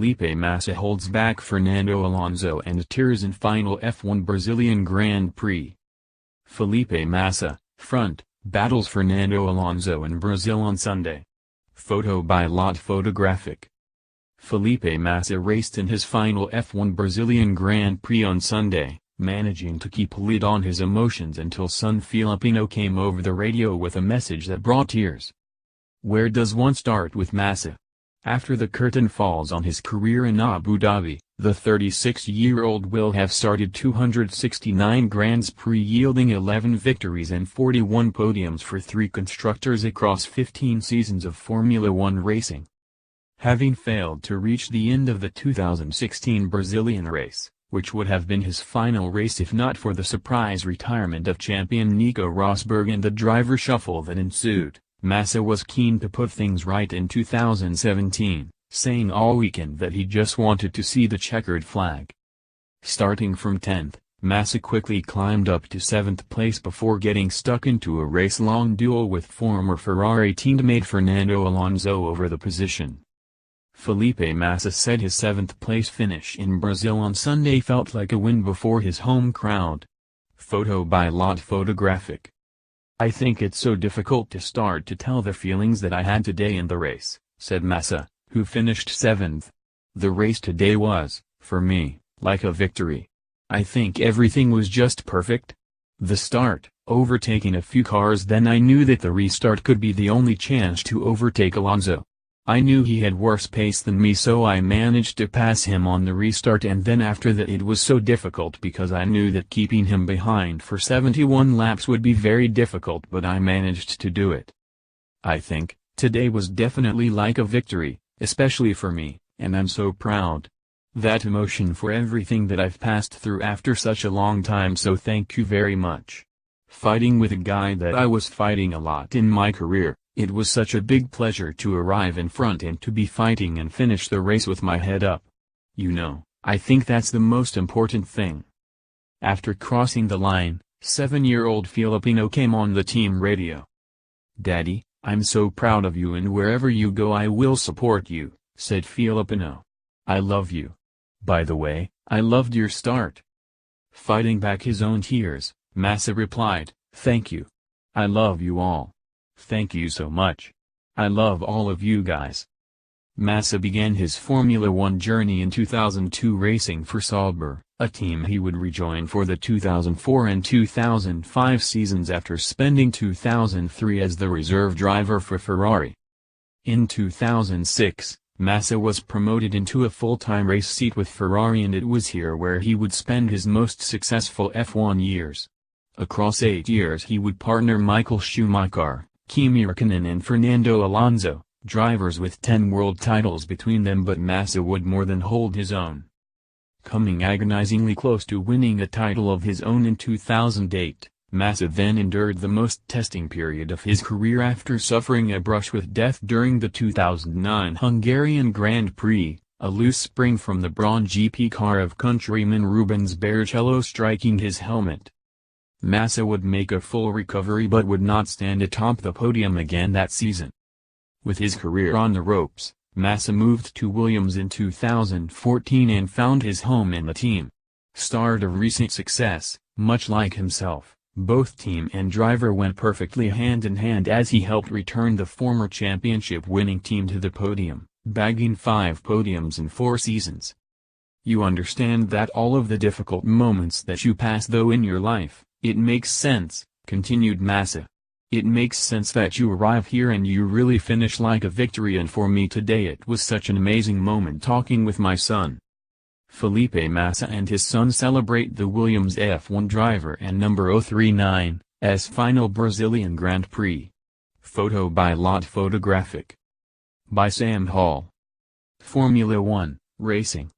Felipe Massa holds back Fernando Alonso and tears in final F1 Brazilian Grand Prix. Felipe Massa, front, battles Fernando Alonso in Brazil on Sunday. Photo by PHOTOGRAPHIC. Felipe Massa raced in his final F1 Brazilian Grand Prix on Sunday, managing to keep a lid on his emotions until son Felipinho came over the radio with a message that brought tears. Where does one start with Massa? After the curtain falls on his career in Abu Dhabi, the 36-year-old will have started 269 Grands Prix, yielding 11 victories and 41 podiums for 3 constructors across 15 seasons of Formula One racing. Having failed to reach the end of the 2016 Brazilian race, which would have been his final race if not for the surprise retirement of champion Nico Rosberg and the driver shuffle that ensued, Massa was keen to put things right in 2017, saying all weekend that he just wanted to see the checkered flag. Starting from 10th, Massa quickly climbed up to 7th place before getting stuck into a race-long duel with former Ferrari teammate Fernando Alonso over the position. Felipe Massa said his 7th place finish in Brazil on Sunday felt like a win before his home crowd. Photo by PHOTOGRAPHIC. I think it's so difficult to start to tell the feelings that I had today in the race, said Massa, who finished 7th. The race today was, for me, like a victory. I think everything was just perfect. The start, overtaking a few cars, then I knew that the restart could be the only chance to overtake Alonso. I knew he had worse pace than me, so I managed to pass him on the restart, and then after that it was so difficult because I knew that keeping him behind for 71 laps would be very difficult, but I managed to do it. I think, today was definitely like a victory, especially for me, and I'm so proud. That emotion for everything that I've passed through after such a long time, so thank you very much. Fighting with a guy that I was fighting a lot in my career. It was such a big pleasure to arrive in front and to be fighting and finish the race with my head up. You know, I think that's the most important thing. After crossing the line, 7-year-old Felipinho came on the team radio. Daddy, I'm so proud of you, and wherever you go I will support you, said Felipinho. I love you. By the way, I loved your start. Fighting back his own tears, Massa replied, thank you. I love you all. Thank you so much. I love all of you guys. Massa began his Formula One journey in 2002 racing for Sauber, a team he would rejoin for the 2004 and 2005 seasons after spending 2003 as the reserve driver for Ferrari. In 2006, Massa was promoted into a full-time race seat with Ferrari, and it was here where he would spend his most successful F1 years. Across 8 years he would partner Michael Schumacher, Kimi Räikkönen and Fernando Alonso, drivers with 10 world titles between them, but Massa would more than hold his own. Coming agonizingly close to winning a title of his own in 2008, Massa then endured the most testing period of his career after suffering a brush with death during the 2009 Hungarian Grand Prix, a loose spring from the Brawn GP car of countryman Rubens Barrichello striking his helmet. Massa would make a full recovery but would not stand atop the podium again that season. With his career on the ropes, Massa moved to Williams in 2014 and found his home in the team. Starred of recent success, much like himself, both team and driver went perfectly hand in hand as he helped return the former championship-winning team to the podium, bagging 5 podiums in 4 seasons. You understand that all of the difficult moments that you pass though in your life, it makes sense, continued Massa. It makes sense that you arrive here and you really finish like a victory, and for me today it was such an amazing moment talking with my son. Felipe Massa and his son celebrate the Williams F1 driver and number 039's final Brazilian Grand Prix. Photo by PHOTOGRAPHIC. By Sam Hall. Formula One, Racing.